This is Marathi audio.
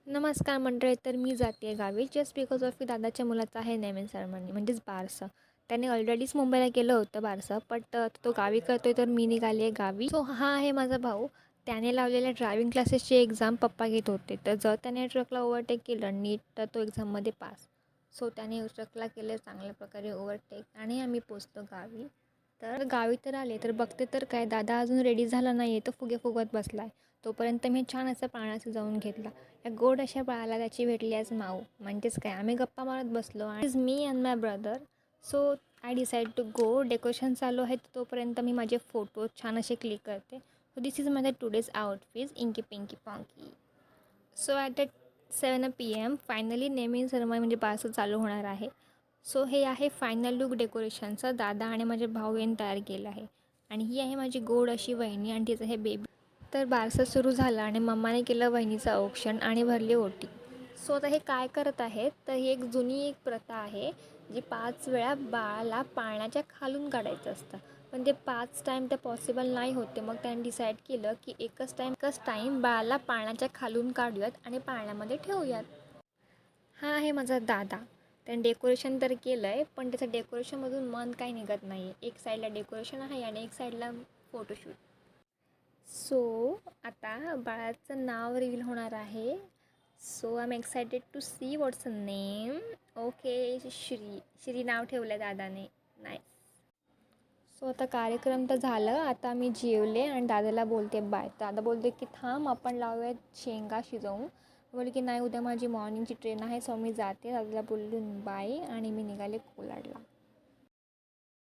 नमस्कार मंडळी. तर मी जाते गावी जस्ट बिकॉज ऑफ की दादाच्या मुलाचं आहे नेमन सेरेमनी म्हणजेच बारसं. त्याने ऑलरेडीच मुंबईला केलं होतं बारसं, बट तो गावी करतोय तर मी निघाली आहे गावी. सो हा आहे माझा भाऊ. त्याने लावलेल्या ड्रायव्हिंग क्लासेसची एक्झाम पप्पा घेत होते. तर जर त्याने ट्रकला ओव्हरटेक केलं नीट तर तो एक्झाममध्ये पास. सो त्याने ट्रकला केलं चांगल्या प्रकारे ओव्हरटेक आणि आम्ही पोचलो गावी. तर गावी तर आले तर बघते तर काय दादा अजून रेडी झाला नाही आहे, तो फुगे फुगत बसला आहे. तोपर्यंत मी छान असं पाण्याचं जाऊन घेतला. या गोड अशा बाळाला त्याची भेटली आज माऊ. म्हणजेच काय आम्ही गप्पा मारत बसलो आणि is me and my brother. So I decide to go. Decoration चालू आहे तोपर्यंत मी माझे फोटो छान असे क्लिक करते. सो दिस इज माझा today's outfit inky pinky ponky. So at 7 PM finally naming ceremony म्हणजे बारसं चालू होणार आहे. सो हे आहे फायनल लुक डेकोरेशनचं. दादा आणि माझे भाऊ यांनी तयार केलं आहे. आणि ही आहे माझी गोड अशी वहिनी आणि तिचं हे बेबी. तर बारसं सुरू झालं आणि मम्माने केलं वहिनीचं औक्षण आणि भरली ओटी. सो आता हे काय करत आहेत तर ही एक जुनी एक प्रथा आहे जी 5 वेळा बाळाला पाळण्याच्या खालून काढायचं असतं. पण ते 5 टाईम तर पॉसिबल नाही होते. मग त्यांनी डिसाईड केलं की एकच टाईम बाळाला पाळण्याच्या खालून काढूयात आणि पाळण्यामध्ये ठेवूयात. हा आहे माझा दादा. त्याने डेकोरेशन तर केलं आहे, पण त्याचं डेकोरेशनमधून मन काही निघत नाही आहे. एक साईडला डेकोरेशन आहे आणि एक साईडला फोटोशूट. सो आता बाळाचं नाव रिव्हील होणार आहे. So I am excited to see what's a name. Okay, Shri नाव ठेवलं दादाने. नाईस. सो आता कार्यक्रम तर झालं. आता मी जेवले आणि दादाला बोलते बाय. दादा बोलते की थांब आपण लावूयात शेंगा शिजवून. बोलले की नाही उद्या माझी मॉर्निंगची ट्रेन आहे सो मी जाते. दादाला बोलून बाय आणि मी निघाले कोलाडला.